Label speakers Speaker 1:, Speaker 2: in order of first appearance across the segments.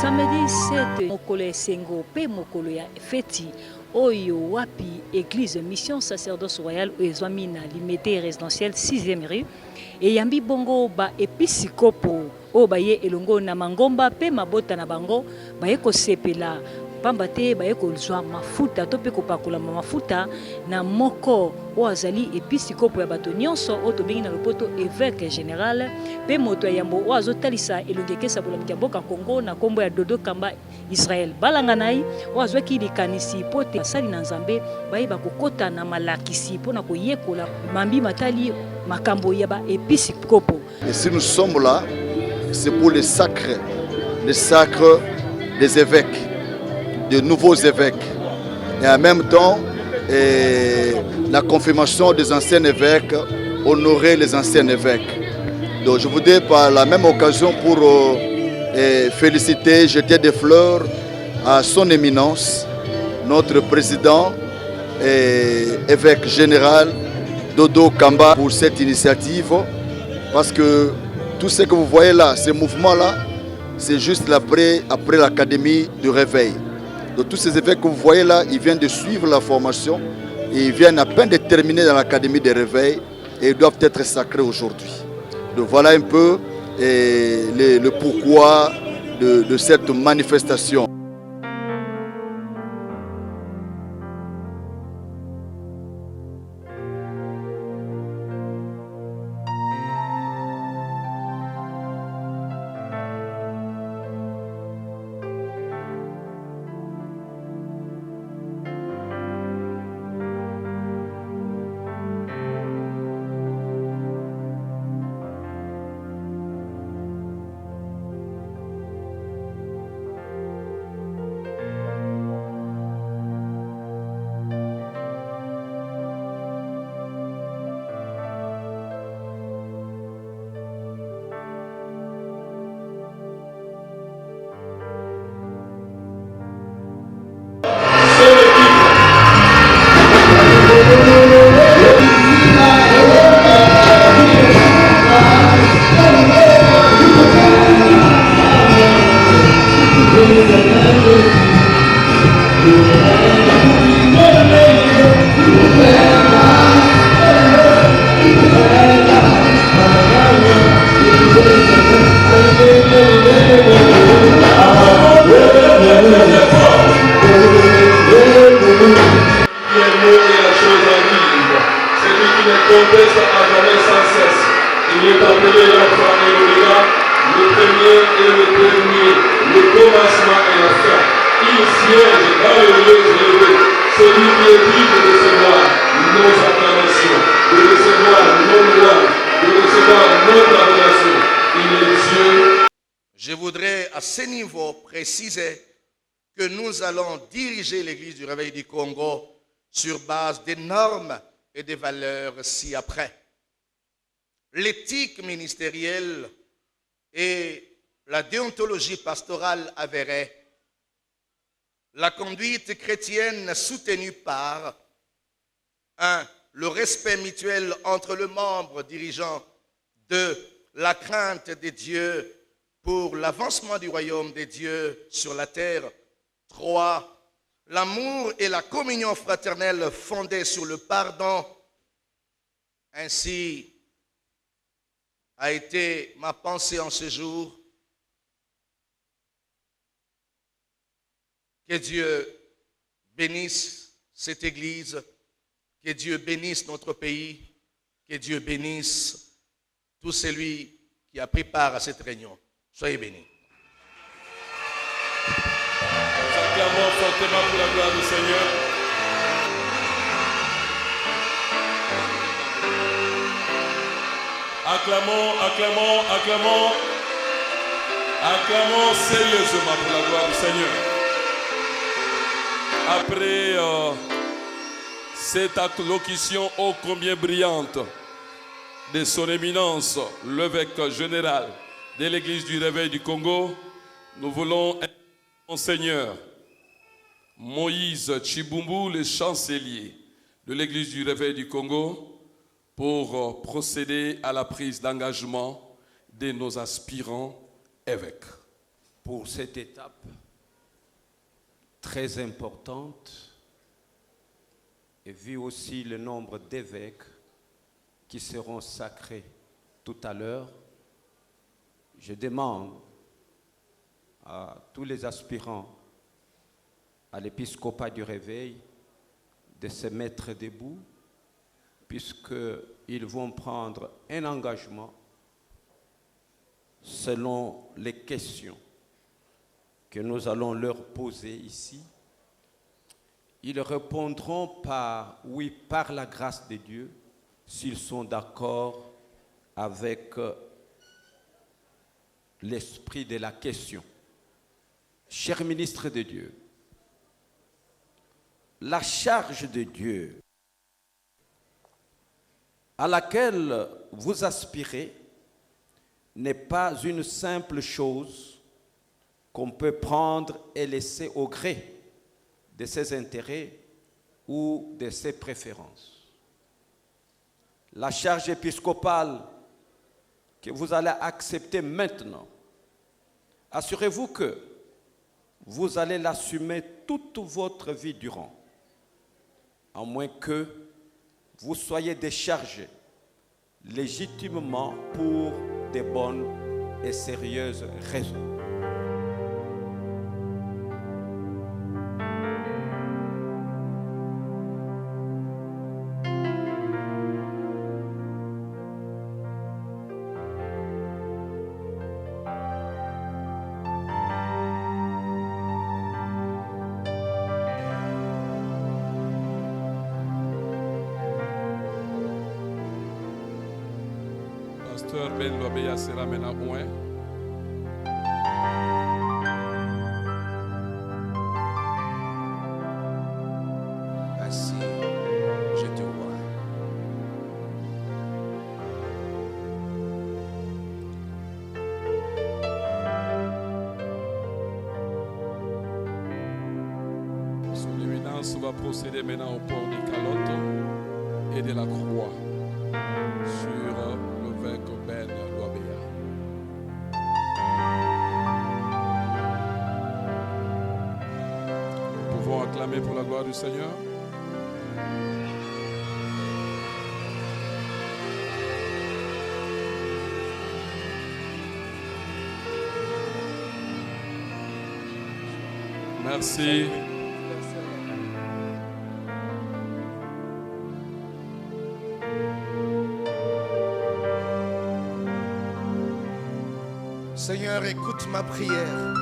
Speaker 1: Samedi 7 mokolo esengo pe mokolo ya feti oyo wapi église mission sacerdoce royal ezwami na limité résidentielle 6e rue et yambi bongo ba episikopo o baye elongo na mangomba pe mabota na bango baye ko sepela pamba te baye ko zwa mafuta to pe ko pakola mafuta na moko o azali episikopo ya bato nyonso o to bengi na lopoto évêque général pe moto ya yambo o azotalisa elongekesa bolamiki ya boka Congo na kombo ya Dodo Kamba Israël balanga nai o azwaki likanisi pote asali na nzambe baye bakokota na malakisi pona koyekola mambi matali makambo ya ba episikopo.
Speaker 2: Et si nous sommes là, c'est pour le sacre des évêques, de nouveaux évêques, et en même temps la confirmation des anciens évêques, honorer les anciens évêques. Donc je voudrais par la même occasion pour féliciter, jeter des fleurs à son éminence, notre président et évêque général Dodo Kamba pour cette initiative, parce que tout ce que vous voyez là, ces mouvements-là, c'est juste après l'académie du réveil. Donc tous ces évêques que vous voyez là, ils viennent de suivre la formation et ils viennent à peine de terminer dans l'académie des réveils et ils doivent être sacrés aujourd'hui. Donc voilà un peu le pourquoi de cette manifestation.
Speaker 3: Je voudrais à ce niveau préciser que nous allons diriger l'Église du Réveil du Congo sur base des normes et des valeurs ci-après. L'éthique ministérielle et la déontologie pastorale avérée, la conduite chrétienne soutenue par 1. Le respect mutuel entre le membre dirigeant. 2. La crainte de Dieu pour l'avancement du royaume de Dieu sur la terre. 3. L'amour et la communion fraternelle fondée sur le pardon. Ainsi a été ma pensée en ce jour. Que Dieu bénisse cette Église, que Dieu bénisse notre pays, que Dieu bénisse tout celui qui a pris part à cette réunion. Soyez bénis.
Speaker 4: Nous acclamons fortement pour la gloire du Seigneur. Acclamons, acclamons, acclamons. Acclamons sérieusement pour la gloire du Seigneur. Après cette allocution ô combien brillante de son éminence, l'évêque général de l'Église du Réveil du Congo, nous voulons Monseigneur Moïse Chibumbu, le chancelier de l'Église du Réveil du Congo, pour procéder à la prise d'engagement de nos aspirants évêques.
Speaker 5: pour cette étape très importante et vu aussi le nombre d'évêques qui seront sacrés tout à l'heure, je demande à tous les aspirants à l'épiscopat du Réveil de se mettre debout puisqu'ils vont prendre un engagement selon les questions que nous allons leur poser ici. Ils répondront par oui, par la grâce de Dieu, s'ils sont d'accord avec l'esprit de la question. Cher ministre de Dieu, la charge de Dieu à laquelle vous aspirez n'est pas une simple chose qu'on peut prendre et laisser au gré de ses intérêts ou de ses préférences. La charge épiscopale que vous allez accepter maintenant, assurez-vous que vous allez l'assumer toute votre vie durant, à moins que vous soyez déchargé légitimement pour de bonnes et sérieuses raisons.
Speaker 4: Pasteur Ben Lobeya sera maintenant loin.
Speaker 3: Ainsi, je te vois.
Speaker 4: Son éminence va procéder maintenant au port des calottes et de la croix sur l'évêque Ben Lobeya. Nous pouvons acclamer pour la gloire du Seigneur. Merci.
Speaker 3: Seigneur, écoute ma prière.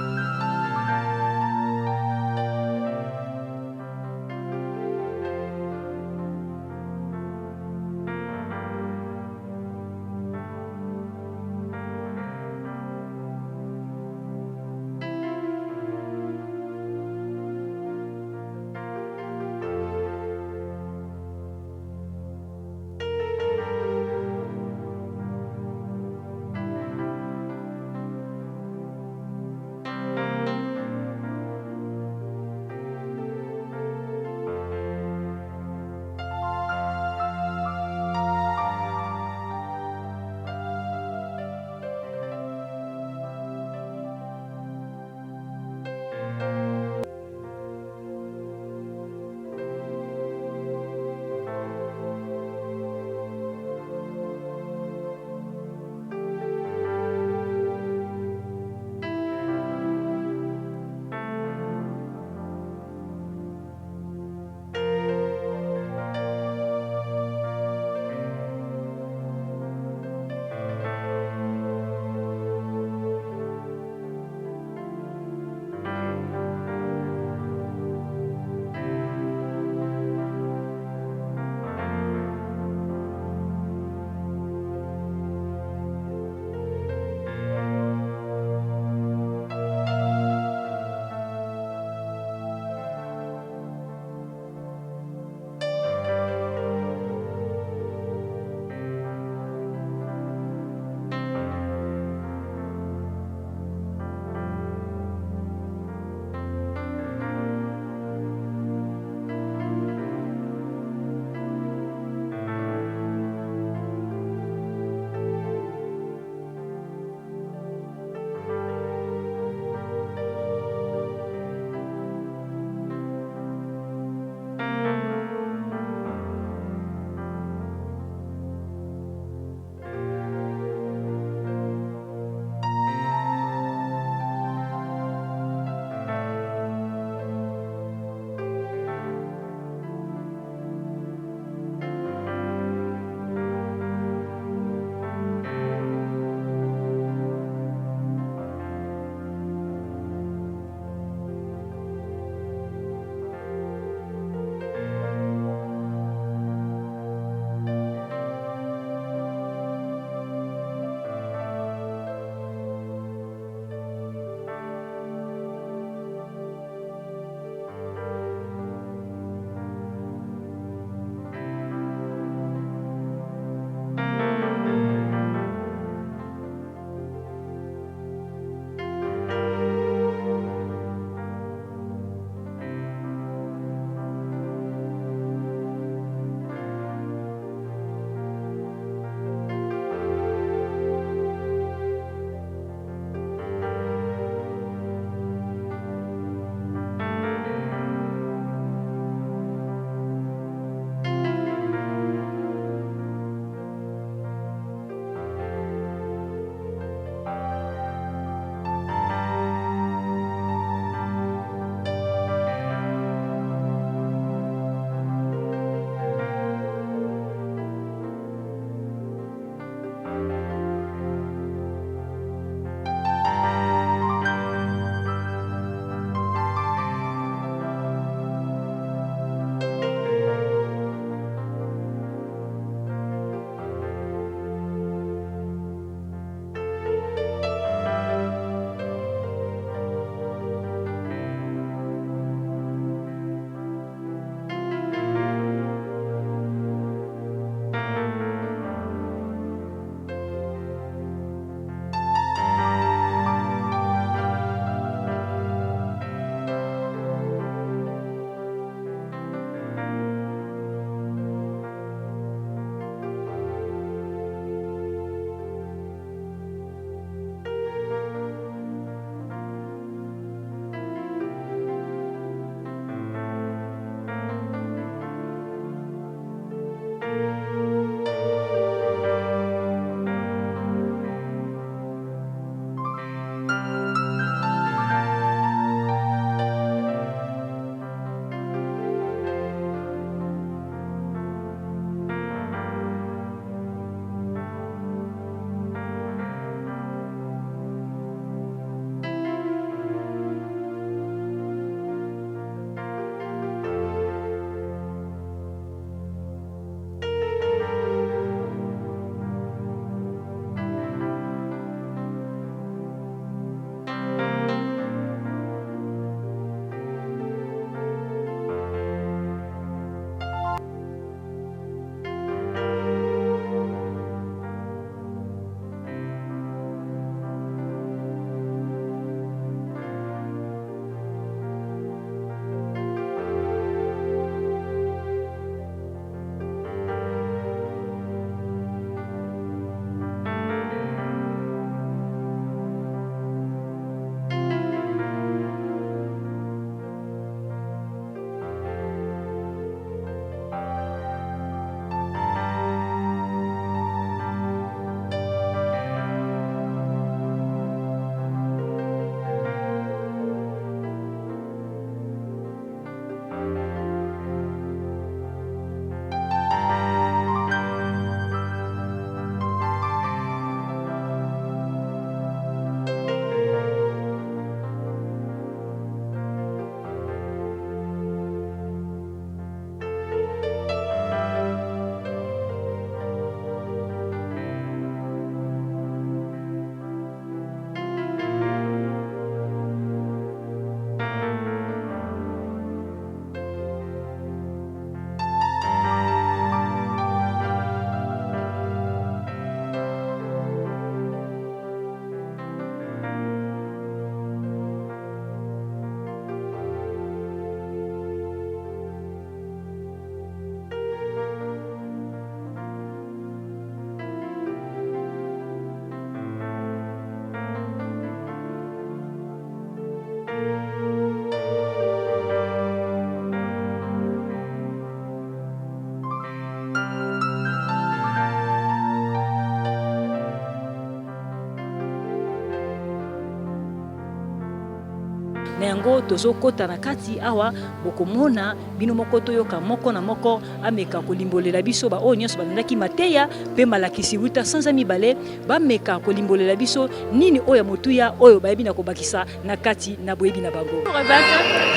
Speaker 1: na yango tozokota na kati awa bokomona bino moko toyoka moko na moko ameka kolimbolela biso ba oyo nyonso bandaki mateya pe malakisi wuta sanza mibale bameka kolimbolela biso nini oyo motuya oyo bayebi na kobakisa na kati na boyebi na bango.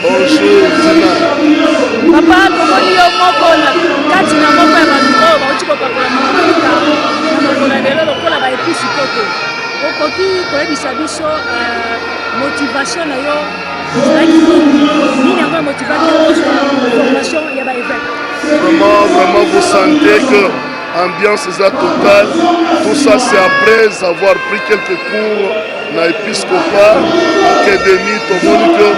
Speaker 2: Bonjour
Speaker 1: papa tomoni yo moko na kati na moko ya bato oyo bauti kopakola mafuta na mokolo lelo lokola baepisi koto okoki koyebisa biso motivation na yo ezalaki nini yango motivaki formation ya baévêque.
Speaker 6: Vraiment vous sentez que ambiance est totale. Tout ça c'est après avoir pris quelques cours dans l'épiscopat, académie, tout le monde qu'il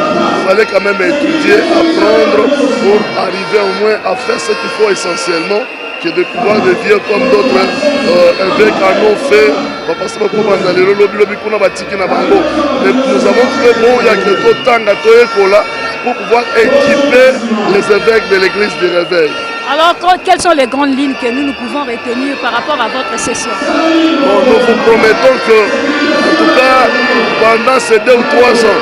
Speaker 6: fallait quand même étudier, apprendre pour arriver au moins à faire ce qu'il faut essentiellement, que de pouvoir devenir comme d'autres évêques en ont fait. Parce que nous avons trouvé bon, il y a quelque temps pour pouvoir équiper les évêques de l'église du réveil.
Speaker 1: Alors, quelles sont les grandes lignes que nous pouvons retenir par rapport à votre session?
Speaker 6: Bon, nous vous promettons que, en tout cas, pendant ces 2 ou 3 ans,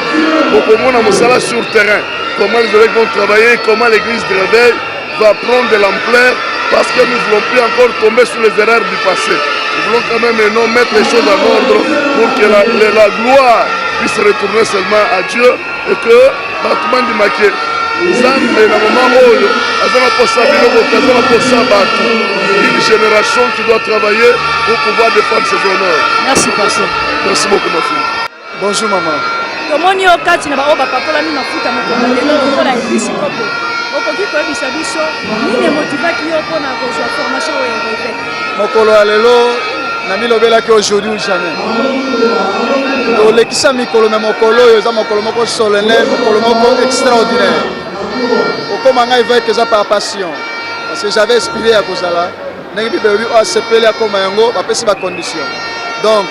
Speaker 6: nous pouvons nous sur le terrain, comment les évêques vont travailler, comment l'église du réveil va prendre de l'ampleur, parce que nous ne voulons plus encore tomber sur les erreurs du passé. Nous voulons quand même maintenant mettre les choses en ordre pour que la gloire puisse retourner seulement à Dieu et que Batman du Maquet, Zambé, na moment où une génération qui doit travailler pour pouvoir défendre ses honneurs.
Speaker 1: Merci, pasteur.
Speaker 6: Merci beaucoup, ma fille.
Speaker 2: Bonjour maman.
Speaker 1: Tomoni yo kati na ba oba papola mi mafuta mokolo lelo lokola episi kopo okoki koyebisa biso nini motivaki yo mpona kozwa formation oyo ya évêque.
Speaker 2: Mokolo ya lelo na milobelaki aujourd'hui ou jamais. Tolekisa mikolo na mokolo oyo eza mokolo moko solennel, mokolo moko extraordinaire. Okoma ngai évêque eza par passion parce que j'avais inspiré à kozala ndenge bibebi o asepeli akoma yango bapesi ba condition. Donc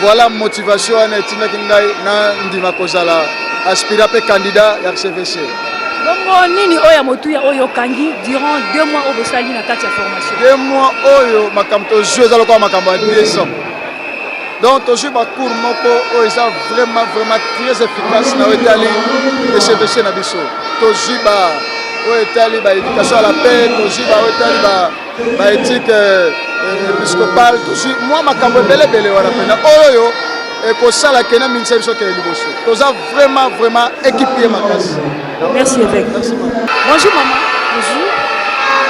Speaker 2: voilà motivation wana etindaki ngai na ndima kozala aspirant pe candidat ya RCVC.
Speaker 1: Bongo nini oyo motuya oyo kangi durant 2 mois au bosali na kati ya formation?
Speaker 2: 2 mois oyo makambo tozwi eza lokola makambo ya liaison. Donc tozwi bacours moko oyo eza vraiment très efficace na etali RCVC na biso. Tozwi oyo etali éducation à la paix, tozwi oyo etali éthique épiscopale, tozwi mwa makambo ebele wana pena oyo ekosala kena ministère biso kele liboso. Toza vraiment équipé makasi.
Speaker 1: Merci évêque.
Speaker 2: Merci maman.
Speaker 1: Bonjour maman. Bonjour.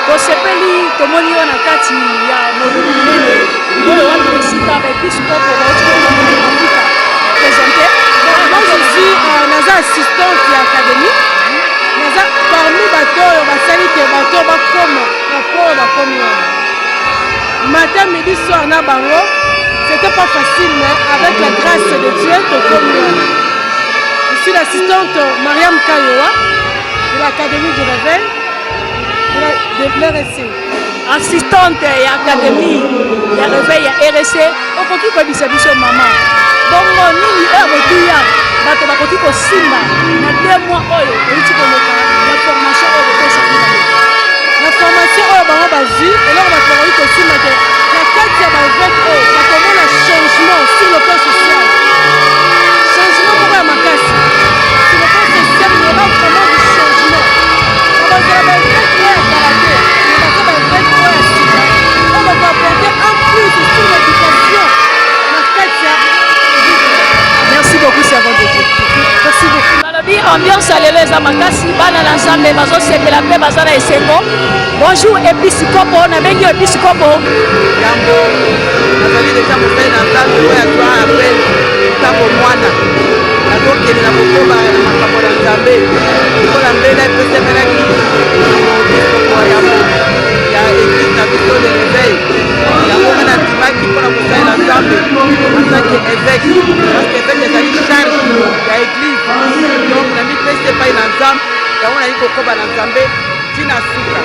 Speaker 1: Tosepeli tomoni yo na kati ya molungu oyo wana esika baepiscope baotimafuta présenté.
Speaker 7: Moi je suis naza assistante ya académie. Naza parmi bato oyo basali ke bato bakoma raporo bakomi wana. Matin, midi, soir na bango, c'était pas facile mais avec la grâce de Dieu tokomi wana. Je suis l'assistante Mariam Kayowa de l'Académie du Réveil de l'RSC.
Speaker 1: Assistante ya Académie ya Réveil ya RSC, okoki koyebisa biso mama. Bongo nini oyo motuya bato bakoki kosimba na 2 mois oyo euti koloka na formation oyo bokosaki bango.
Speaker 7: La formation oyo bango bazwi eloko bato bakoki kosimba te na kati ya baévêque oyo bakomona changement sur le plan social. Changement moko ya makasi. Sur le plan social, il y aura vraiment du changement. Bazala baévêque oyo ya karaté, mais baza baévêque oyo ya sika, oyo bako apporter un plus sur l'éducation na kati ya.
Speaker 1: Merci beaucoup, servant de Dieu. Merci beaucoup. Nalobi ambiance à l'élève makasi bana na nzambe bazo sepela pe bazana esengo. Bonjour épiscope na bengi épiscope.
Speaker 8: Yango nazali deja mopele na nzambe oyo atwa apres ntango mwana nazokende na kokoba na makambo na nzambe lokola mbela epesemelaki bisoko ya église na biso de réveil yango nga nandimaki mpona kosalela nzambe atake évêque parce que évêque ezali charge ya église donc namipesi epai na nzambe yango nali kokoba na nzambe ntina suka.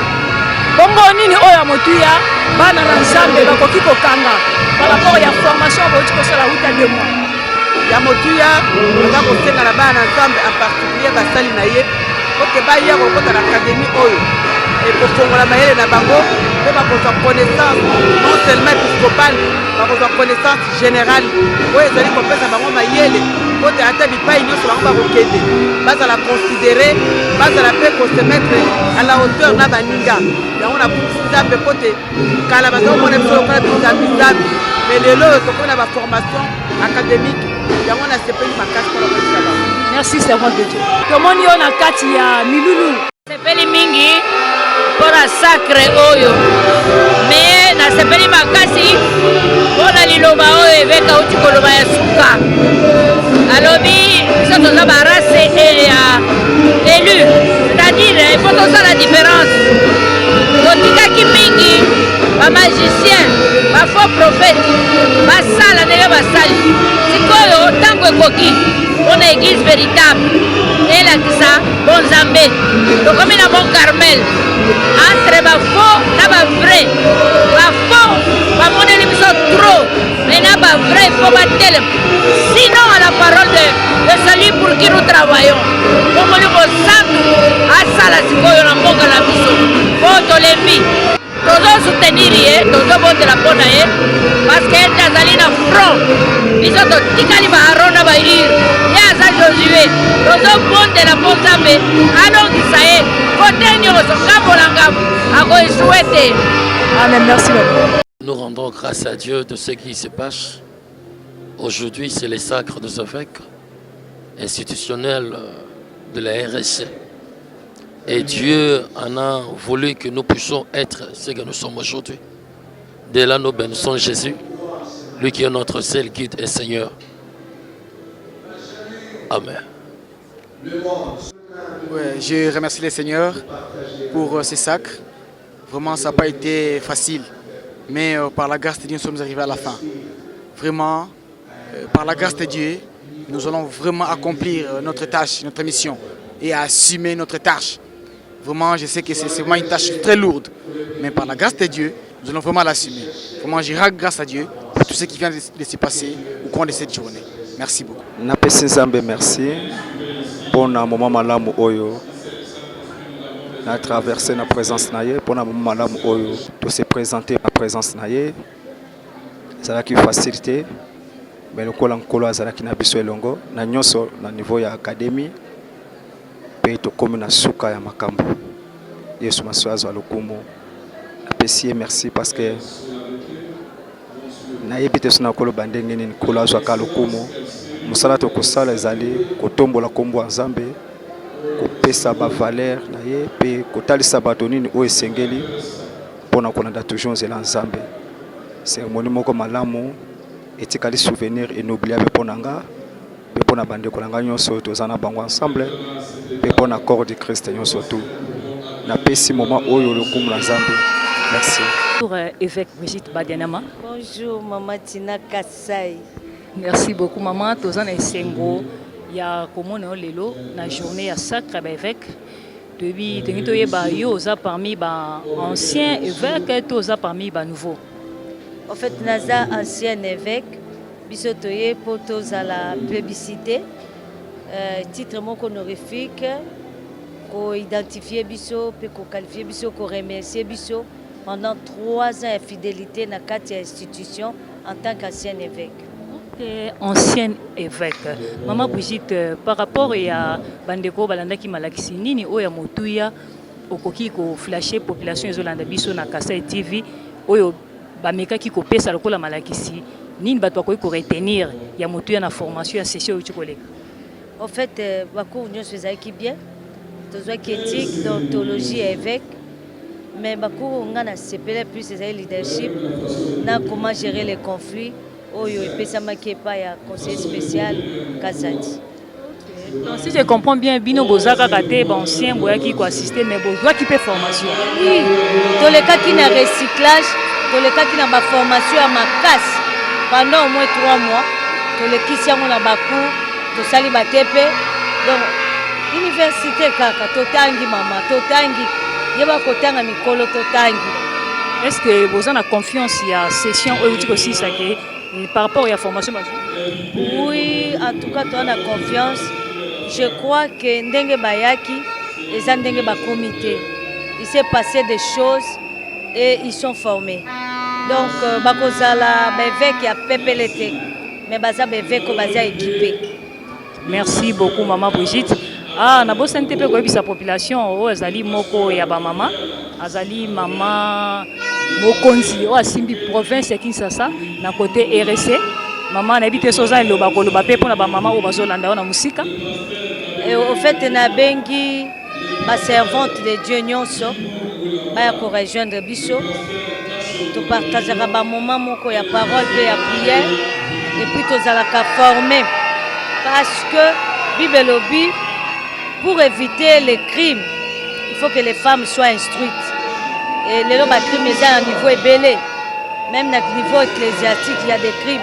Speaker 1: Bongo nini oyo ya motuya bana na nzambe bakoki kokanga par rapport ya formation bauti kosala uta 2 mois
Speaker 8: ya motuya aza kosenga na bana na nzambe en particulier basali na ye oke baya kokota na akadémie oyo ekofongola mayele na bango mpe bakozwa connaissance non seulement épiscopale bakozwa connaissance générale oyo ezali kopesa bango mayele po te ata bipai nyonso bango bakokende bazala considéré bazala mpe kosemetre à la hauteur na baninga yango nabungisi nzambe po te kala bazakomona biso lokola bizambi mais lelo oyo tokomi na baformation académique yango nasepeli makasi mpona koyisa bango.
Speaker 1: Merci servant de Dieu. Tomoni yo na kati ya milulu.
Speaker 9: Sepeli mingi mpona sacre oyo me nasepeli makasi mpona liloba oyo eveka uti koloba ya suka alobi biso toza barase ya élu c'est-à-dire il faut tosala différence totikaki mingi bamagicien bafaux prophète basala ndenge basali sikoyo ntango ekoki mpona église véritable elakisa bonzambe tokomi na bon carmel entre bafaux na bavrai bafaux bamoneli biso trop mais na bavrai fo batelema sinon à la parole de salut pour qui nous travaillons omoni kosantu asala sikoyo na mboka na biso po tolembi tozosoutenir ye tozobondela mpo na ye parce que ete azali na front biso totikali baaron na bair ye aza josue tozobondela mpo nzambe alongisa ye kote nyonso ngambo na ngambo akoesue te.
Speaker 1: Amen, merci beaucoup.
Speaker 10: Nous rendons grâce à Dieu de ce qui se passe. Aujourd'hui, c'est les sacres des évêques institutionnels de la RSC. Et Dieu en a voulu que nous puissions être ce que nous sommes aujourd'hui. Dès là, nous bénissons Jésus, lui qui est notre seul guide et Seigneur. Amen.
Speaker 11: Ouais, je remercie les seigneurs pour ces sacres. Vraiment, ça n'a pas été facile. Mais par la grâce de Dieu, nous sommes arrivés à la fin. Vraiment, par la grâce de Dieu, nous allons vraiment accomplir notre tâche, notre mission et assumer notre tâche. Vraiment, je sais que c'est vraiment une tâche très lourde. Mais par la grâce de Dieu, nous allons vraiment l'assumer. Vraiment, je rends grâce à Dieu pour tout ce qui vient de se passer au cours de cette journée. Merci beaucoup.
Speaker 12: Napesi Nzambe merci pour na moment malamu oyo na traverser na présence na ye pour na moment malamu oyo to se présenter na présence na ye ezalaki facilité mais lokola nkolo azalaki na biso elongo na nyonso na niveau ya académie pe tokomi na suka ya makambo yesu maso azwa lokumu napesi ye merci parce que nayebi te so na koloba ndenge nini nkolo azwaka lokumu mosala tokosala ezali kotombola kombo ya nzambe kopesa bavaler na ye mpe kotalisa bato nini oyo esengeli mpona kolanda toujours nzela nzambe seremoni moko malamu etikali souvenir inoubliable mpo na nga mpe mpo na bandeko na nga nyonso toza na bango ensemble mpe mpo na corps de Christ nyonso tu napesi moment oyo lokumu na nzambe. Merci.
Speaker 1: Bonjour évêque Brigitte Badianama.
Speaker 13: Bonjour maman Tina Kassai.
Speaker 1: Merci beaucoup maman. Toza na esengo ya komona lelo na journée ya sacre ba évêque. Depuis tengi toyeba yo oza parmi ba anciens évêques toza parmi ba nouveaux.
Speaker 13: En fait naza ancien évêque biso toye po toza la plébiscité titre moko honorifique ko identifier biso pe ko qualifier biso ko remercier biso pendant 3 ans de fidélité dans 4 institutions en tant qu'ancien évêque.
Speaker 1: Ancien évêque. Maman Brigitte, par rapport à Bandeko Balandaki Malakisi, nini oya motuya okoki ko flasher population ezolanda biso na Kasai TV oyo bameka ki ko pesa lokola Malakisi nini bato ko retenir ya motuya na formation ya session uti koleka.
Speaker 13: En fait, bakour nous faisait qui bien. Tozo qui éthique, d'ontologie évêque. Mais bakour on a sepelé plus c'est leadership na comment gérer les conflits. Oyo epesama kepa ya conseil spécial Kazadi.
Speaker 1: Donc si je comprends bien, bino bozaka kate ba ancien boyaki ko assister mais bozoa ki pe formation.
Speaker 13: Oui, to le cas qui na recyclage, to le cas qui na ba formation à makasi pendant au moins 3 mois. To le kisi yango na baku, to sali ba tepe. Donc université kaka to tangi mama, to tangi yeba ko tanga mikolo to tangi.
Speaker 1: Est-ce que vous avez confiance il y a session où aussi ça que par rapport à la formation?
Speaker 13: Oui, en tout cas, tu as confiance. Je crois que Ndenge Bayaki et Ndenge Ba comité, il s'est passé des choses et ils sont formés. Donc, bakozala bevek ya pepelete, mais baza bevek ko baza équipé.
Speaker 1: Merci beaucoup maman Brigitte. Ah, na bosa ntepe ko ebisa population o azali moko ya ba mama, azali mama mokonzi o asimbi province ya Kinshasa na côté RSC. Maman na bité soza loba ko loba pe pona ba mama o bazolanda na musika.
Speaker 13: Et au fait na bengi ba servante de Dieu nyonso ba ko rejoindre biso. To partager ba moment moko ya parole pe ya prière et puis to zalaka former parce que Bible lobby pour éviter les crimes, il faut que les femmes soient instruites. Et les crimes sont à un niveau ébélé. Même à un niveau ecclésiastique, il y a des crimes.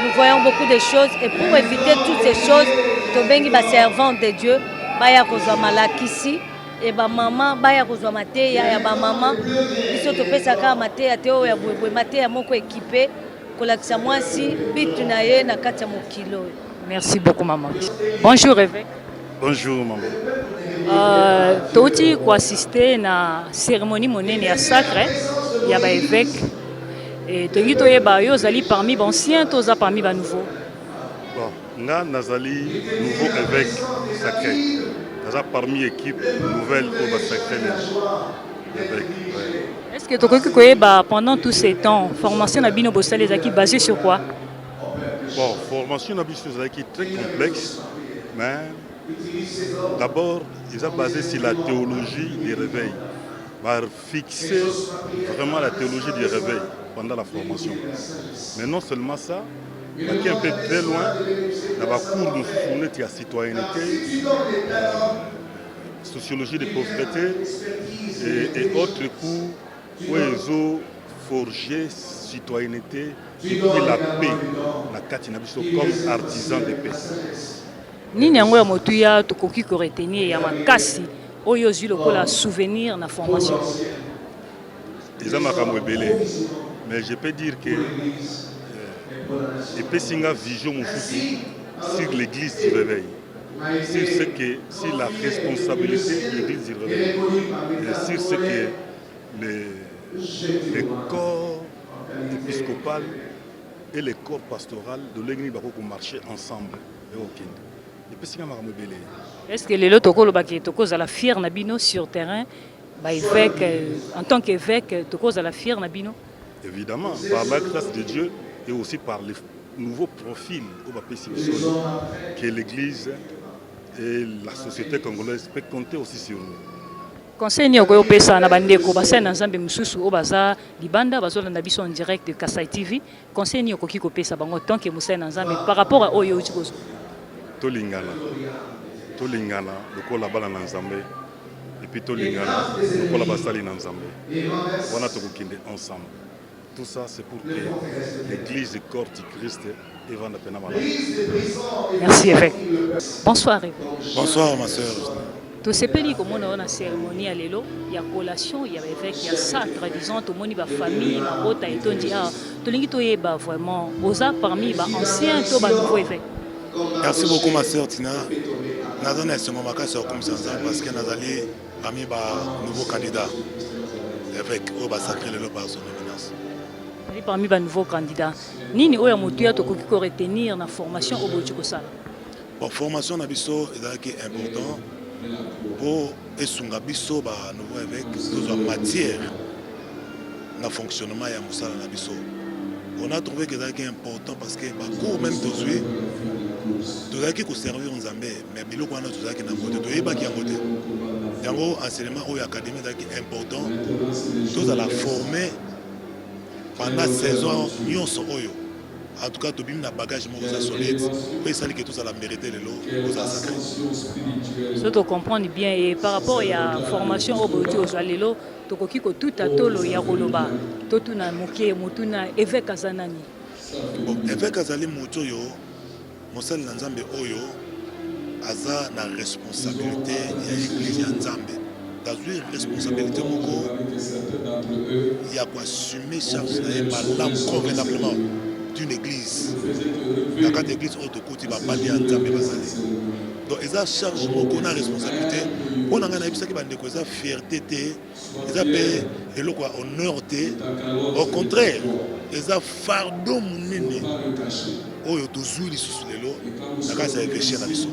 Speaker 13: Nous voyons beaucoup de choses. Et pour éviter toutes ces choses, Tobengi va servant de Dieu, Baya Kozama Lakisi, et ba maman, Baya Kozama Teya, ba maman, ils sont au Pesaka Matéa, Théo, ya Boué, Matéa, Moko équipé, Kolaksa Mwasi, Bitunaye, Nakata Mokilo.
Speaker 1: Merci beaucoup maman. Bonjour évêque.
Speaker 14: Bonjour maman.
Speaker 1: Toti ko assister na cérémonie monene ya sacre ya ba évêque et tongi toyeba yo zali parmi anciens toza parmi ba nouveau.
Speaker 14: Bon, nga nazali nouveau évêque sacré. Naza parmi équipe nouvelle au ba sacré évêque.
Speaker 1: Est-ce que tokoki koyeba pendant tous ces temps formation na bino bosale ezaki basé sur quoi?
Speaker 14: Bon, formation na biso ezaki très complexe mais d'abord, ils ont basé sur la théologie du réveil. Va fixer vraiment la théologie du réveil pendant la formation. Mais non seulement ça, il y a un peu très loin, dans la cours de journée de la citoyenneté, sociologie de pauvreté et autres cours où ils ont forgé citoyenneté et puis la paix, la Katinabiso comme artisan de paix.
Speaker 1: Nini yango ya motuya tokoki ko retenir ya makasi oyo zwi lokola souvenir na formation.
Speaker 14: Ils ont makambo ebele mais je peux dire que epesinga vision mosusu sur l'église du réveil, sur la responsabilité de l'église du réveil et sur ce que les corps épiscopal et les corps pastoral de l'église bako marcher ensemble et au Kenya.
Speaker 1: Est-ce que les lotokolo baki tokoza la fière nabino sur terrain, ba évêque en tant qu'évêque tokoza la fière nabino?
Speaker 14: Évidemment, par la grâce de Dieu et aussi par les nouveaux profils que l'Église et la société congolaise peuvent compter aussi sur nous.
Speaker 1: Conseil ni okoyo pesa na bandeko basana na Nzambe mususu o baza libanda bazolanda biso en direct de Kasai TV. Conseil ni okoki ko pesa bango tant que musana na Nzambe par rapport à oyo utikozo.
Speaker 14: Tolingana lokola bala na Nzambe et puis tolingana lokola basali na Nzambe wana tokokende ensemble. Tout ça c'est pour que l'église du corps du Christ évande pena malade.
Speaker 1: Merci évêque. Bonsoir évêque.
Speaker 14: Bonsoir ma sœur.
Speaker 1: To sepeli comme on a une cérémonie à l'élo, il y a collation, il y a évêque, il y a sacre disons tout moni ba famille, ba bota et tondi ah to lingi to yeba vraiment oza parmi ba anciens to ba nouveau évêque.
Speaker 15: Merci beaucoup ma sœur Tina. Nous avons comme ça parce que nous allons parmi les nouveaux candidats. Avec eux, sacré le par son éminence.
Speaker 1: Parmi les nouveaux candidats, Nini Oya Motuya tokoki ko retenir na formation au Botiko Sala.
Speaker 15: Bon, formation na biso est important pour esunga biso ba nouveau évêque dans la matière na fonctionnement ya musala na biso. On a trouvé que c'est important parce que ba cours même tozui tozaki ko servir Nzambe mais biloko wana tozaki na moto toyebaki yango te. Yango enseignement au académie est important. Tous à la former pendant la saison nyonso oyo. En tout cas, tu as un bagage solide. Et ça que tout ça la mérité de l'eau.
Speaker 1: Ce que tu comprends bien et par rapport à la formation au Boti au Zalelo, tu as tout à tolo ya roloba. Tu na moké mutuna évêque Azanani.
Speaker 15: Bon, évêque Azali moto yo, mosal na Nzambe oyo aza na responsabilité ya église ya Nzambe. Dans une responsabilité moko il y a quoi assumer charge de convenablement d'une église. La carte d'église autre côté va pas dire Nzambe bazali. Donc ils ont charge moko na responsabilité. On a na bisaki ba ndeko za fierté té. Ils appellent eloko ya honneur te, au contraire eza fardeau monene oyo tozwi lisusu lelo na kati ya évêché na biso.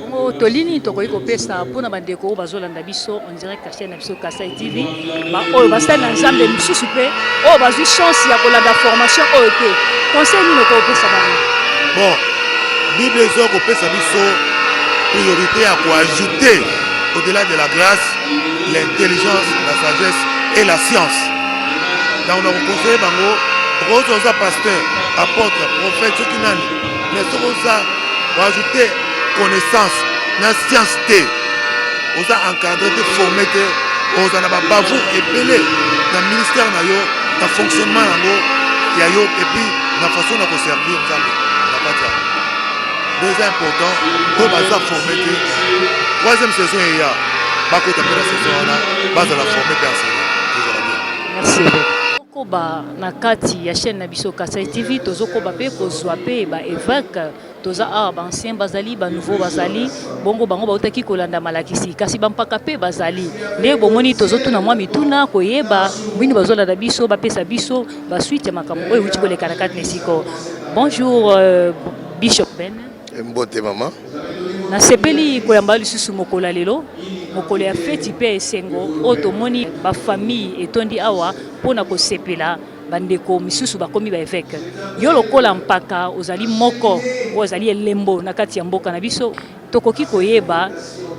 Speaker 1: Bongo tolini tokoki kopesa mpona bandeko oyo bazolanda biso en direct à chaîne na biso Kasai TV oyo basali na nzambe mosusu mpe oyo bazwi chance ya kolanda formation oyo te conseil nini okopesa bango?
Speaker 15: Bon, bible ezo kopesa biso priorité à ajouter au-delà de la grâce l'intelligence, la sagesse et la science. Donc on a conseillé bango oza pasteur, apôtre, prophète, ce qui n'a mais ce qu'on a ajouter connaissance, la science T. On a encadré, formé, on a bavou et belé dans le ministère, dans le fonctionnement, et puis dans la façon de servir. C'est important, on va former. Troisième saison, il y a la saison, on va former.
Speaker 1: Merci beaucoup. Koba na kati ya chaîne na biso Kasai TV tozokoba pe kozwa pe ba évêque toza ba ancien bazali ba nouveau bazali bongo bango ba utaki kolanda malakisi kasi bampaka pe bazali nde bomoni tozotuna mwa mituna koyeba mbini bazolanda biso ba pesa biso ba suite ya makambo oyo uti koleka na kati nesiko. Bonjour Bishop Ben.
Speaker 16: Mbote mama.
Speaker 1: Na sepeli koyamba lisusu mokola lelo mokolo ya feti pe esengo otomoni ba famille etondi awa pona ko sepela bandeko misusu bakomi ba évêque yo lokola mpaka ozali moko ozali elembo na kati ya mboka na biso tokoki koyeba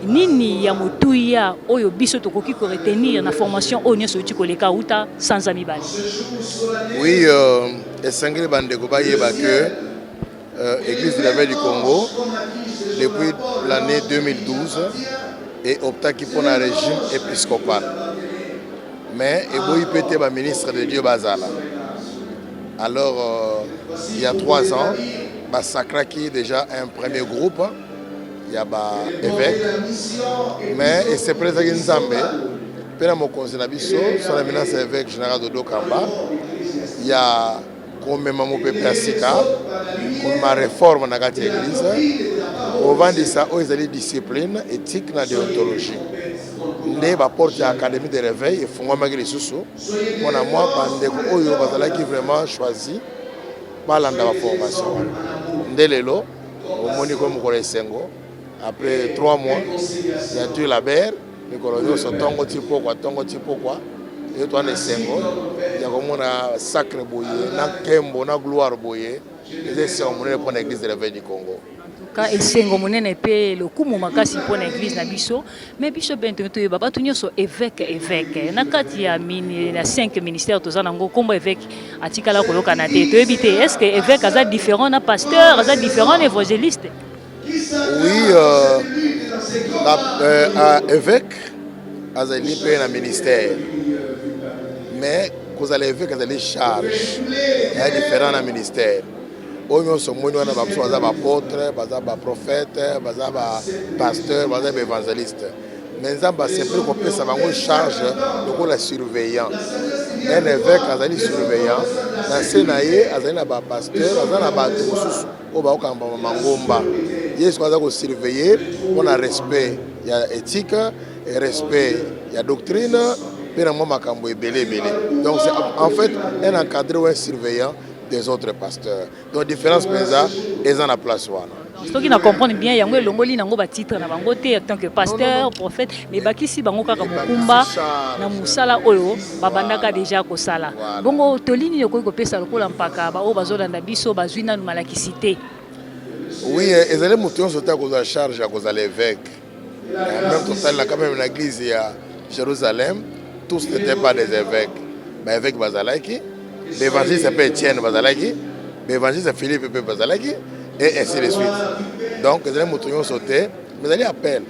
Speaker 1: nini ya motuya oyo biso tokoki ko retenir na formation oyo nyonso uti koleka uta sans amibali.
Speaker 16: Oui, esengeli bandeko bayeba que Église de l'Éveil du Congo depuis l'année 2012 et optaki pour un régime épiscopal. Mais il peut être ministre de Dieu Bazala. Alors, il y a 3 ans, Sacra qui est déjà un premier groupe, il y a évêque, mais c'est président Nzambe, pendant mon conseil d'abisso, son éminence évêque général Dodo Kamba, il y a comme mon peuple Sika, comme ma réforme dans l'église, au vent de ça, ils ont des disciplines éthiques dans la déontologie. Ils apportent l'académie de réveil et font malgré les sous. Moi, qui vraiment choisi par la formation. Ndélelo, au Monico Moukoresengo, après 3 mois, il y a tué la berre, les coloniaux sont tongo tipo quoi. Et toi, les sengo, il y a comme un sacré boyer, un kembo, une gloire boyer, et c'est cérémonies pour l'église de l'éveil du Congo.
Speaker 1: Ka esengo monene pe le kumu makasi pour l'église na biso mais biso bento to baba tunyo so évêque na kati ya mini na 5 ministères toza nango kombo évêque atikala koloka na te to ebite est-ce que évêque aza différent na pasteur aza différent na évangéliste?
Speaker 16: Oui, évêque azali pe na ministère mais cause l'évêque azali charge ya différent na ministère. Oyo somoni wana ba baza ba apôtre, baza ba prophète, baza ba pasteur, baza ba évangéliste. Mais nzamba c'est plus qu'on peut ça bango charge de la surveillant. Un évêque azali surveillant, na senaye azali na ba pasteur, azali na ba mususu o ba okamba mangomba. Yesu kwaza ko surveiller, on a respect, il y a éthique et respect, il y a doctrine, puis na makambo ebele. Donc c'est en fait un encadré ou un surveillant des autres pasteurs. Donc différence penza est en la place wana.
Speaker 1: Ce qui na comprendre bien yango elongoli nango ba titre na bango te en tant que pasteur, prophète, mais bakisi bango kaka mokumba na musala oyo babandaka déjà ko sala. Bongo tolini yoko ko pesa lokola mpaka ba o bazolanda biso bazwina na malakisité.
Speaker 16: Oui, ezale mutu sota ko za charge à cause de l'évêque. Même total là quand même l'église à Jérusalem, tous n'étaient pas des évêques. Mais évêque bazalaki l'évangile s'appelle Étienne Bazalaki, l'évangile c'est Philippe Bazalaki, et ainsi de suite. Donc, les gens sauté, mais ils appellent.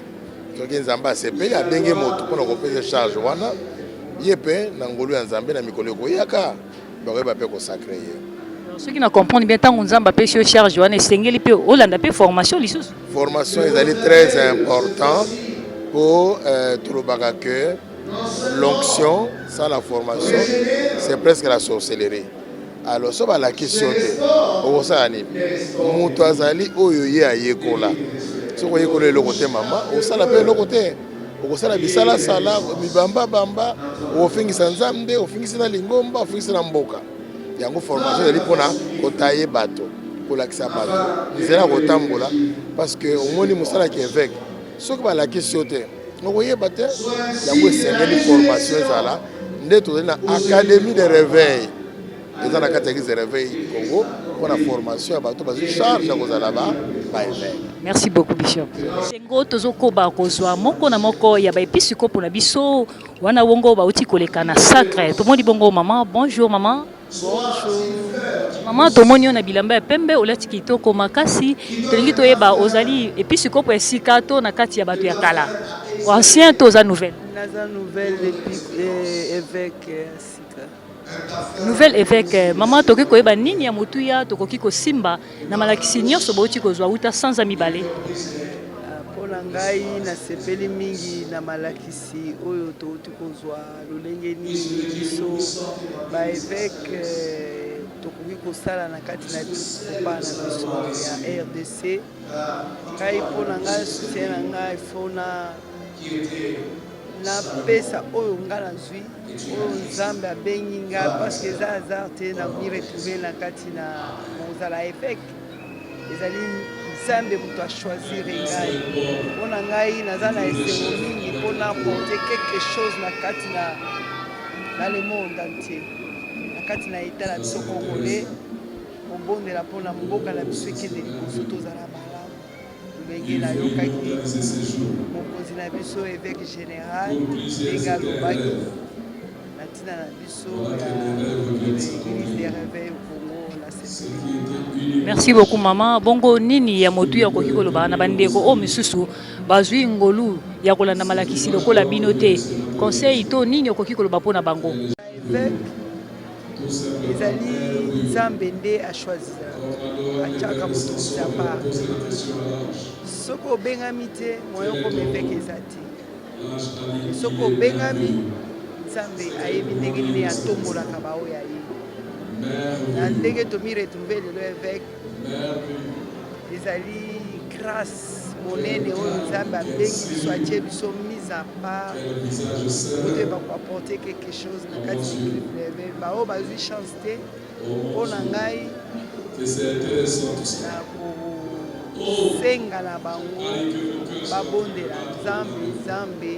Speaker 16: Quelqu'un Zamba c'est payé, il y a des gens qui ont compris les charges. Il y a des gens qui ont compris les charges.
Speaker 1: Ceux qui ne comprennent bien, tant que nous avons fait charge, nous avons fait formation.
Speaker 16: Formation est très important pour tout le bagage. L'onction, sans la formation, c'est presque la sorcellerie. Alors, ça va la question de ça anime. Moutouazali, oyoye à Yekola. Si vous voyez le côté maman, on s'en appelle le côté. okosala bisala sala mibamba bamba ofingisa nzambe ofingisa na lingomba ofingisa na mboka yango formation ezali mpona kotaye bato kolakisa bato nzela kotambola parce que omoni mosalaki évêque soki balakisi yo te okoyeba te yango esengeli formation ezala nde tozali na académie de réveil eza na kati ya église de réveil Congo mpona formation ya bato bazwi charge ya kozala baévêque.
Speaker 1: Merci beaucoup Bishop. Sengo tozokoba kozwa moko na moko ya baepisikopo na biso wana wongo bauti koleka na sacre. Tomoni bongo maman. Bonjour maman.
Speaker 8: Bonjour.
Speaker 1: Maman tomoni na bilamba ya pembe olati kitoko makasi tolingi toyeba ozali episikopo esika to na kati ya bato ya kala. Ancien to za nouvelle.
Speaker 8: Naza nouvelle évêque sika.
Speaker 1: Nouvelle évêque maman toki koyeba nini ya motuya tokoki kosimba na malakisi nyonso bauti kozwa uta sans amibale.
Speaker 8: Mpona ngai nasepeli mingi na malakisi oyo touti kozwa lolenge nini biso baévêque tokoki kosala na kati na biso na biso ya RDC. Ngai mpona ngai soutien na ngai fona napesa oyo nga nazwi oyo nzambe abengi ngai parce eza hasard te na retrouve na kati na kozala évêque ezali nzambe moto achoisir ngai mpona ngai naza na esengo mingi mpona apporter quelque chose na kati na le monde entier na kati na eta na biso congolais kobondela mpona mboka na biso ekende liboso tozala malamu ndenge nayokaki mokonzi na biso évêque général ndenge alobaki na ntina na biso ya église des réveils au Congo na sepeli.
Speaker 1: Merci beaucoup maman. Bongo nini ya motu ya koki koloba na bandeko o misusu bazwi ngolu ya kolanda malakisi lokola bino te conseil to nini okoki koloba mpona bango.
Speaker 8: ezali nzambe nde achoisir atiaka moto ya part soki obengami te moyo koma évêque eza te soki obengami nzambe ayebi ndenge nini atombolaka baoyo ayebi na ndenge tomi retrouve lelo évêque ezali grâce monene oyo nzambe abengi biso atie biso mise à part ote bakoapporte quelque chose na kati ya baoyo bazwi chance te mpona ngai na kosenga na bango babondela nzambe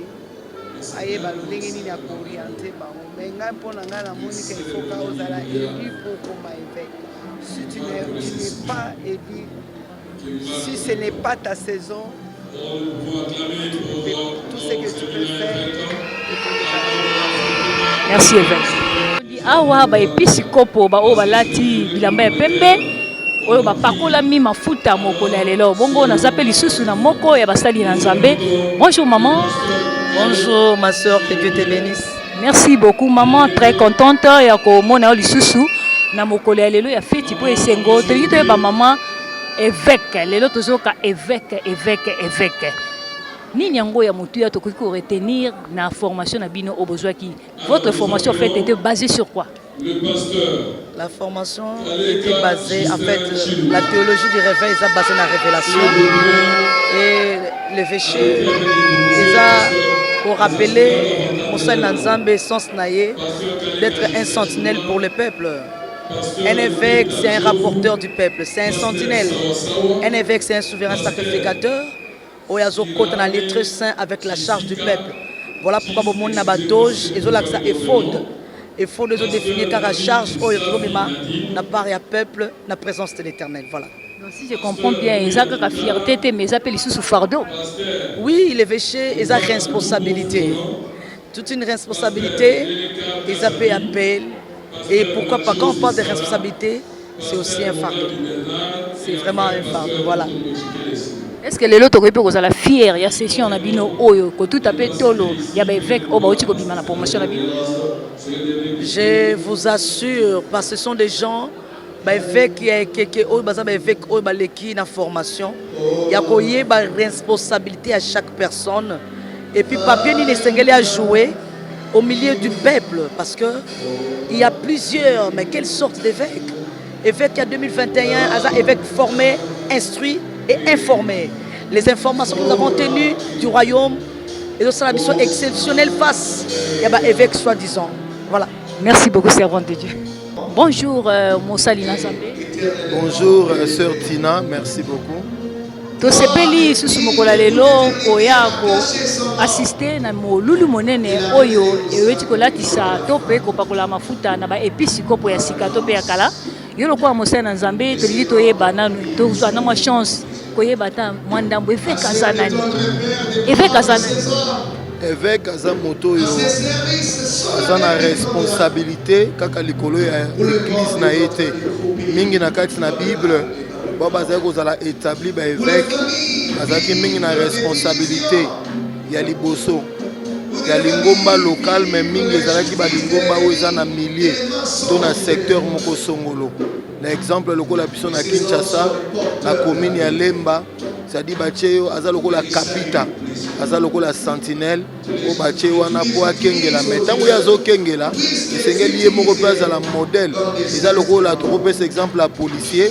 Speaker 8: ayeba ndenge nini akooriente bango me ngai mpona ngai namoni ke ifoka ozala élu pour koma évêque si tu n'es pas élu si ce n'est pas ta saison tout ce que tu peux faire.
Speaker 1: Merci évêque. Awa ba episikopo ba o balati bilamba ya pembe oyo bapakolami mafuta mokola lelo bongo na zape lisusu na moko ya basali na Nzambe. Bonjour maman.
Speaker 8: Bonjour ma soeur, que Dieu te bénisse.
Speaker 1: Merci beaucoup maman, très contente ya ko mona o lisusu na mokola lelo ya feti po esengo tolingi toyeba maman évêque lelo tozoka évêque nini yango ya motu ya tokoki ko retenir na formation na bino au besoin qui votre formation en fait était basée sur quoi?
Speaker 8: La formation était basée en fait la théologie du réveil est basée sur la révélation et l'évêché pour rappeler au sein d'Anzambe sens naïe d'être un sentinelle pour le peuple. Un évêque, c'est un rapporteur du peuple, c'est un sentinelle. Un évêque, c'est un souverain sacrificateur. Oyazo côté dans l'être saint avec la charge du peuple. Voilà pourquoi au monde n'a pas doge et l'accent est faute. Et faut de définir car la charge n'a pas à peuple, la présence de l'Éternel. Voilà.
Speaker 1: Donc, si je comprends bien, ils ont la fierté, mais ils appellent sous fardeau.
Speaker 8: Oui, l'évêché, ils ont une responsabilité. Toute une responsabilité, ils appellent. Et pourquoi pas, quand on parle de responsabilité, c'est aussi un fardeau. C'est vraiment un fardeau, voilà.
Speaker 1: Est-ce que les autres peuvent la fière, il y a session na bino oyo ko tout appelé tolo, il y a évêque au bauti ko bima na promotion na bino.
Speaker 8: Je vous assure parce que ce sont des gens évêque qui au bazaba évêque au baleki na formation, il y a koyé ba responsabilité à chaque personne et puis papier ni sengeli à jouer au milieu du peuple parce que il y a plusieurs mais quelle sorte d'évêque? Évêque en 2021, évêque formé, instruit et informé. Les informations que nous avons tenues du royaume et ça biso exceptionnel face ya ba évêque soi-disant. Voilà.
Speaker 1: Merci beaucoup, servante de Dieu. Bonjour, Moussali Nazambe.
Speaker 17: Bonjour, sœur Tina, merci beaucoup.
Speaker 1: Tosepeli susu mokola lelo oya ko assister na molulu monene oyo eweti kolatisa to pe kopakola mafuta na ba episikopo ya sika to pe ya kala yo lokwa Mosala na Nzambe tolili toyeba nanu tozwa na mwa chance koyeba ta mwandambo évêque azanani évêque azanani
Speaker 17: évêque aza moto oyo aza na responsabilité kaka likolo ya église na ye te mingi na kati na bible bo bazali kozala établi baévêque azalaki mingi na responsabilité ya liboso ya lingomba local mais mingi ezalaki balingomba oyo eza na millier to na secteur moko songolo na exemple lokola biso na Kinshasa na commune ya Lemba c'est-à-dire batie yo aza lokola kapita aza lokola sentinelle o batie wana po akengela mais ntango ye azokengela esengeli ye moko mpe azala modèle eza lokola tokopesa exemple ya policier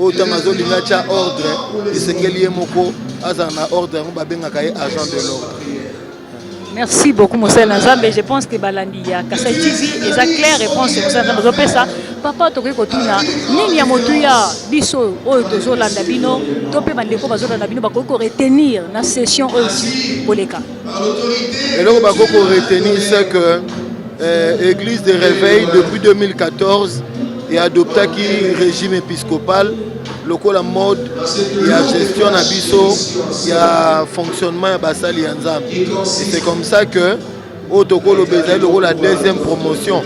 Speaker 17: oyo ntango azolinga tia ordre esengeli ye moko azala na ordre yango babengaka ye agent de l'ordre.
Speaker 1: Merci beaucoup, Moussala Nzambe. Je pense que Balandi ya Kasai TV est claire réponse. Moussala Nzambe ça. Papa tokoki kotuna nini ya motuya biso oyo tozolanda bino to pe bandeko bazolanda bino bakoki ko retenir na session aussi poleka.
Speaker 17: Eloko bakoki ko retenir c'est que Église de Réveil depuis 2014 et adopté qui régime épiscopal lokola mode ya gestion na biso ya fonctionnement ya basali ya Nzambe. C'est comme ça que au tokolo bezali lokola deuxième promotion.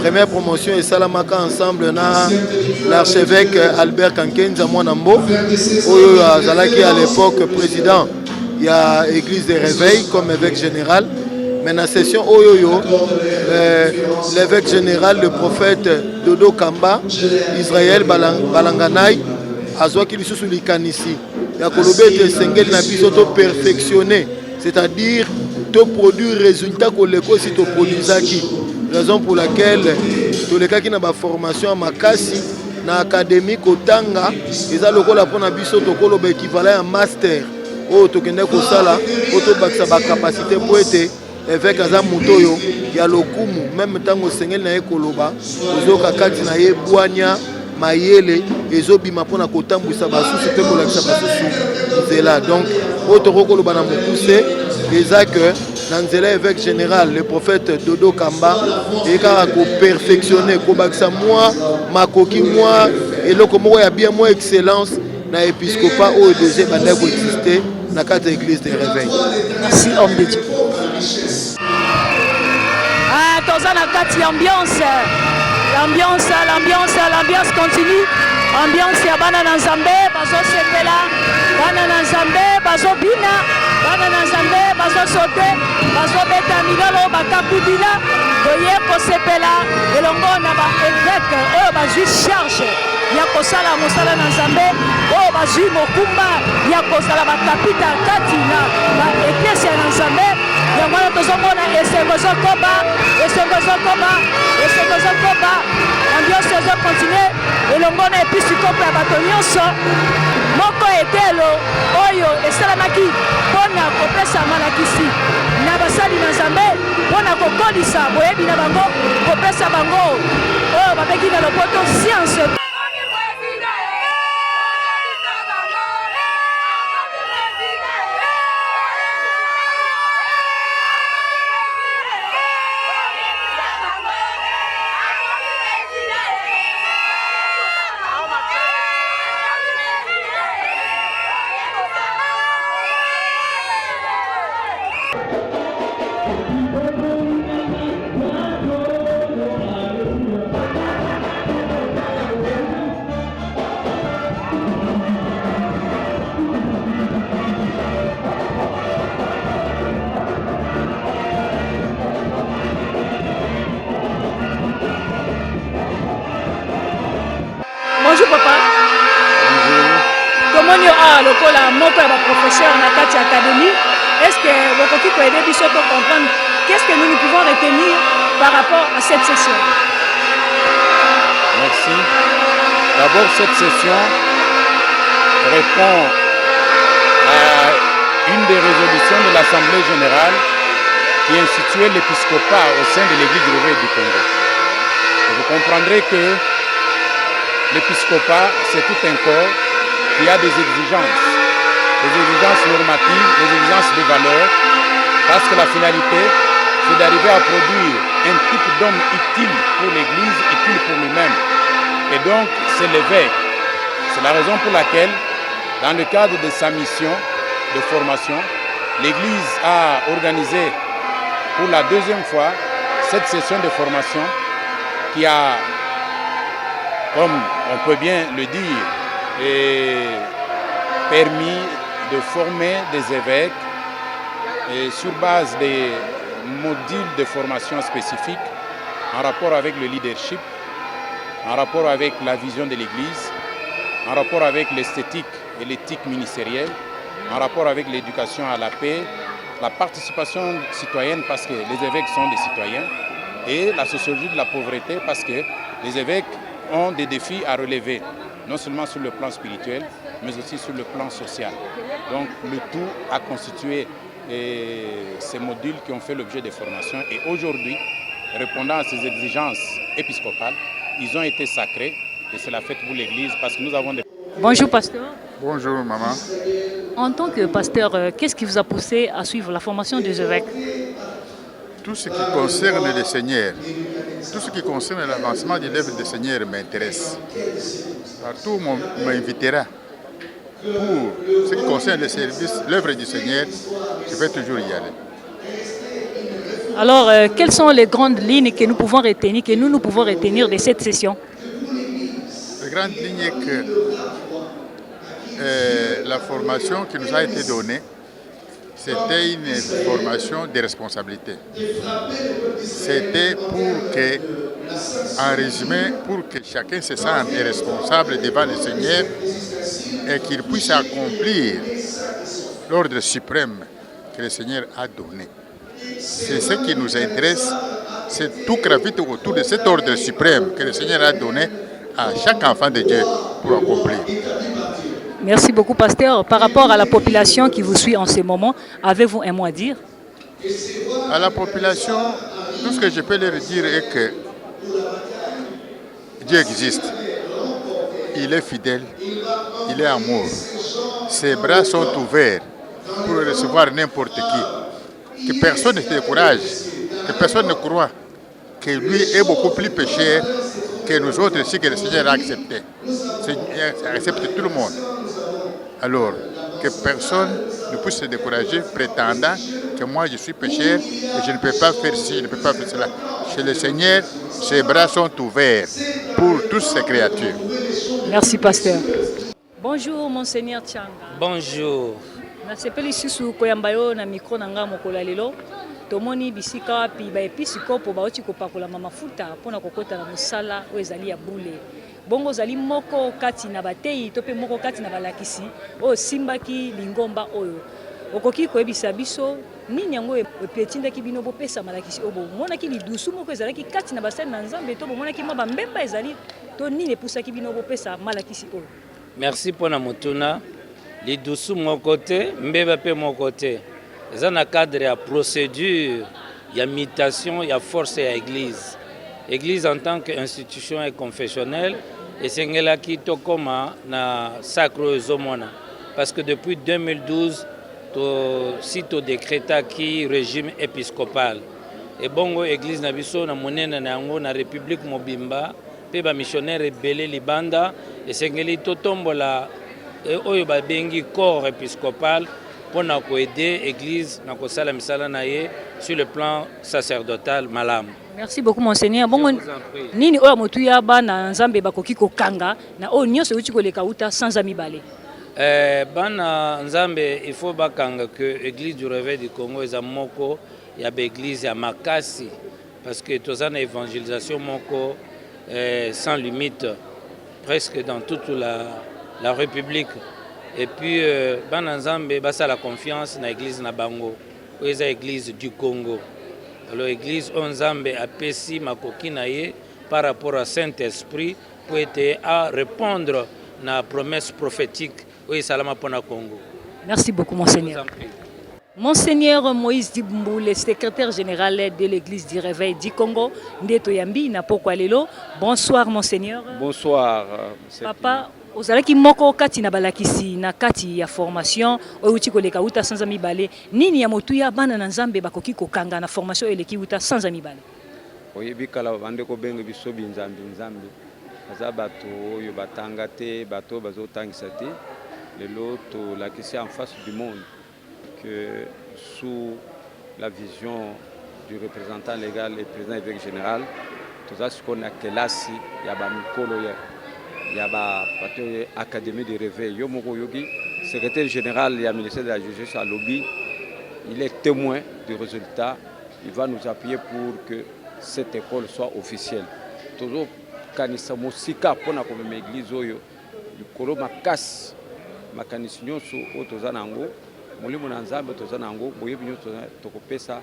Speaker 17: Première promotion et salamaka ensemble na l'archevêque Albert Kankenza Mwanambo oyo azalaki à l'époque président ya église de Réveil comme évêque général. Mais dans la session oyoyo l'évêque général le prophète Dodo Kamba Israël Balanganay azwaki lisusu likanisi ya kolobe ete esengeli na biso to perfectionner, c'est-à-dire to produire résultat koleko si to produisaki, raison pour laquelle tolekaki na ba formation ya makasi na académie kotanga eza lokola mpona biso tokoloba équivalent ya master oyo tokende kosala po tobakisa bacapacité po ete évêque aza moto oyo ya lokumu même ntango osengeli na ye koloba ozoyoka kati na ye bwanya mayele ezobima mpona kotambwisa basusu mpe kolakisa basusu nzela. Donc oyo tokokoloba na mokuse eza que na nzela évêque général le prophète Dodo Kamba ekaka koperfectionne kobakisa mwa makoki mwa eloko moko ya bien mwa excellence na épiscopat oyo déjà bandaki koexiste na kati ya église de Réveil.
Speaker 1: Merci homme de Dieu. Toza na kati ambiance continue, ambiance ya bana na Nzambe bazosepela, bana na Nzambe bazobina, bana na Nzambe bazosote, bazobeta migalo bakabudila, boye kosepela elongo na ba évêque oyo bazwi charge ya kosala mosala na Nzambe oyo bazwi mokumba ya kozala bakapita kati na ba eklesi na Nzambe. yango wana tozomona esengo ezokoba ambiance ezokontinue elongo na episikopo ya bato nyonso moko etelo oyo esalamaki mpona kopesa malakisi na basali na Nzambe mpona kokolisa boyebi na bango kopesa bango oyo babeki na lopoto science. Bonjour papa.
Speaker 17: Bonjour.
Speaker 1: Comment est lokola moko ya professeur na kati académie? Est-ce que vous pouvez aider biso pour comprendre qu'est-ce que nous pouvons retenir par rapport à cette session?
Speaker 18: Merci. D'abord, cette session répond à une des résolutions de l'Assemblée générale qui instituait l'épiscopat au sein de l'Église du Réveil du Congo. Et vous comprendrez que l'épiscopat, c'est tout un corps qui a des exigences normatives, des exigences de valeurs, parce que la finalité, c'est d'arriver à produire un type d'homme utile pour l'Église, utile pour lui-même. Et donc, c'est l'évêque. C'est la raison pour laquelle, dans le cadre de sa mission de formation, l'Église a organisé pour la deuxième fois cette session de formation qui a, comme on peut bien le dire, permis de former des évêques et sur base des modules de formation spécifiques en rapport avec le leadership, en rapport avec la vision de l'Église, en rapport avec l'esthétique et l'éthique ministérielle, en rapport avec l'éducation à la paix, la participation citoyenne parce que les évêques sont des citoyens et la sociologie de la pauvreté parce que les évêques ont des défis à relever, non seulement sur le plan spirituel, mais aussi sur le plan social. Donc le tout a constitué ces modules qui ont fait l'objet des formations et aujourd'hui, répondant à ces exigences épiscopales, ils ont été sacrés et c'est la fête pour l'Église parce que nous avons des...
Speaker 1: Bonjour pasteur.
Speaker 19: Bonjour maman.
Speaker 1: En tant que pasteur, qu'est-ce qui vous a poussé à suivre la formation des évêques?
Speaker 19: Tout ce qui concerne le Seigneur, tout ce qui concerne l'avancement de l'œuvre du Seigneur m'intéresse. Partout on m'invitera. Pour ce qui concerne le service, l'œuvre du Seigneur, je vais toujours y aller.
Speaker 1: Alors, quelles sont les grandes lignes que nous pouvons retenir, de cette session?
Speaker 19: La grande ligne est que la formation qui nous a été donnée, c'était une formation de responsabilité. C'était pour que, en résumé, pour que chacun se sente responsable devant le Seigneur et qu'il puisse accomplir l'ordre suprême que le Seigneur a donné. C'est ce qui nous intéresse, c'est tout gravite autour de cet ordre suprême que le Seigneur a donné à chaque enfant de Dieu pour accomplir.
Speaker 1: Merci beaucoup, pasteur. Par rapport à la population qui vous suit en ce moment, avez-vous un mot à dire?
Speaker 19: À la population, tout ce que je peux leur dire est que Dieu existe. Il est fidèle, il est amour. Ses bras sont ouverts pour recevoir n'importe qui. Que personne ne se décourage, que personne ne croit que lui est beaucoup plus pécheur que nous autres ici que le Seigneur a accepté. Le Seigneur accepte tout le monde. Alors, que personne ne puisse se décourager prétendant que moi je suis pécheur et je ne peux pas faire ci, je ne peux pas faire cela. Chez le Seigneur, ses bras sont ouverts pour toutes ses créatures.
Speaker 1: Merci, pasteur. Bonjour, Monseigneur Tchanga.
Speaker 20: Bonjour.
Speaker 1: Nasepeli susu koyamba yo na micro na nga mokolo lelo tomoni bisika wapi ba episikopo baoti kopakola mafuta mpona kokota na mosala oyo ezali ya bule bongo zali moko kati na batei to pe moko kati na balakisi oyo simbaki lingomba oyo okoki koyebisa biso nini yango epetindaki bino bopesa malakisi oyo bomonaki lidusu moko ezalaki kati na basali na Nzambe to bomonaki mwa bambemba ezali to nini epusaki bino bopesa malakisi oyo?
Speaker 20: Merci mpona motuna. Les dessous mon côté, mbeba pe mon côté. Dans un cadre de procédure, il y a mutation, il y a force et l'église. L'église en tant qu'institution et confessionnelle, et c'est là qui comme na sacre zomona. Parce que depuis 2012, site au décréta qui régime épiscopal. Et bongo église na biso na monena na yango na république mobimba, pe ba missionnaire rebelle libanda, et c'est ngeli to tombola oyo babengi corps épiscopal pour aider l'église na kosala misala na ye sur le plan sacerdotal malamu.
Speaker 1: Merci beaucoup monseigneur. Bongo nini oyo motu ya bana Nzambe bakoki kokanga na oyo nyonso uti koleka uta sans amibale?
Speaker 20: Bana Nzambe il faut bakanga que l'église du Réveil du Congo eza moko ya ba église ya makasi parce que tozana évangélisation moko sans limite presque dans toute la République. Et puis, Bananzambe, basa la confiance dans l'église na bango, l'église du Congo. Alors, l'église Onzambe a pessi makoki na ye par rapport à Saint-Esprit pour être à répondre à la promesse prophétique au Salama pona Congo.
Speaker 1: Merci beaucoup, Monseigneur. Monseigneur Moïse Dibumbu, le secrétaire général de l'église du Réveil du Congo, Ndeto Yambi, Napokwa Lelo. Bonsoir, Monseigneur.
Speaker 5: Bonsoir.
Speaker 1: Papa, ozalaki moko kati na balakisi na kati ya formation oyuti koleka uta sanza mibale nini ya motuya bana na nzambe bakoki kokanga na formation eleki uta sanza mibale.
Speaker 5: Oyebi kala bande ko benga biso binzambi nzambe. Aza bato oyo batanga te, bato bazotangisa te. Lelo to la question en face du monde que sous la vision du représentant légal et président évêque général, tout ça ce qu'on a kelasi ya ba mikolo ya ba pato académie de réveil yo moko yogi secrétaire général du ministère de la justice à lobby, il est témoin du résultat, il va nous appuyer pour que cette école soit officielle. Toujours kanisa mosika pona comme église oyo likolo makasi makanisi nyonso oyo toza nango molimo na nzambe toza nango boyebi nyonso tokopesa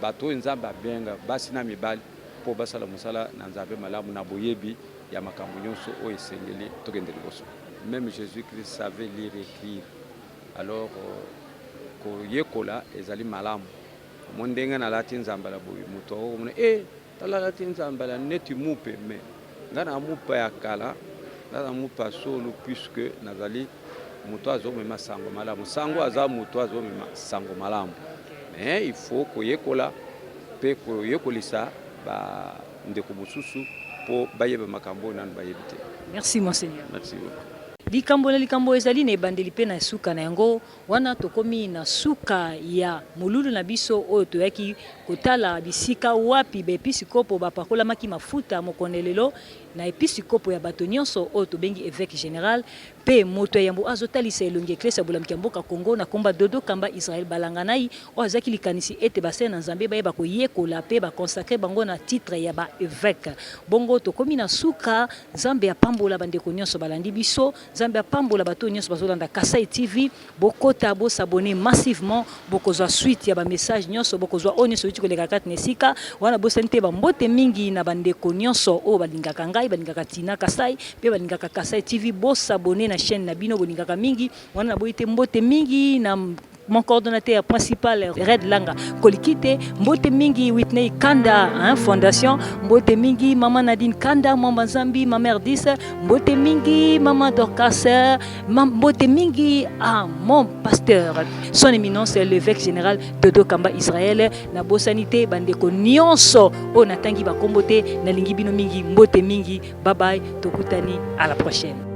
Speaker 5: bato nzambe abenga basi na mibali po basala mosala na nzambe malamu na boyebi ya makambo nyonso oyo esengeli tokende liboso. Même Jésus-Christ savait lire et écrire. Alors koyekola ezali malamu mondenge na lati nzambala boye moto omona tala lati nzambala neti mupe mais ngana mupa ya kala ngana mupa solo puisque nazali moto azomema sango malamu sango aza moto azomema sango malamu mais il faut koyekola pe koyekolisa ba ndeko mosusu po bayeba makambo nanu bayebi te.
Speaker 1: Merci Monseigneur.
Speaker 5: Merci beaucoup.
Speaker 1: Likambo ezali na ebandeli pe na suka na yango wana tokomi na suka ya mululu na biso oyo toyaki kotala bisika wapi bepisikopo bapakolamaki mafuta mokonelelo na episikopo ya bato nyonso oyo tobengi évêque général pe moto yambo azotalisa elongi eklesa bolamki ya mboka Congo na komba Dodo Kamba Israël balanganai oyo azaki likanisi ete basene na Nzambe bayeba koyekola pe bakonsacre bango na titre ya ba évêque. Bongo tokomi na suka Nzambe apambola bandeko nyonso balandi biso, Nzambe apambola bato nyonso bazolanda Kasai TV, bokota bo s'abonner massivement, bokozwa suite ya ba message nyonso bokozwa onyo so koleka kati nesika wana bosente ba mbote mingi na bandeko nyonso o balingaka ngai balingaka Tina Kasai pe balingaka Kasai TV bo s'abonner na chaîne na bino bolingaka mingi wana na boite mbote mingi na mon coordonnateur principal Red Langa Kolikite mbote mingi Whitney Kanda fondation mbote mingi maman Nadine Kanda Mama Zambi ma mère 10 mbote mingi maman Dorcas mbote mingi mon pasteur son éminence l'évêque général Dodo Kamba Israël na bosanité bandeko nyonso o natangi bakombote na lingi bino mingi mbote mingi bye bye tokutani à la prochaine.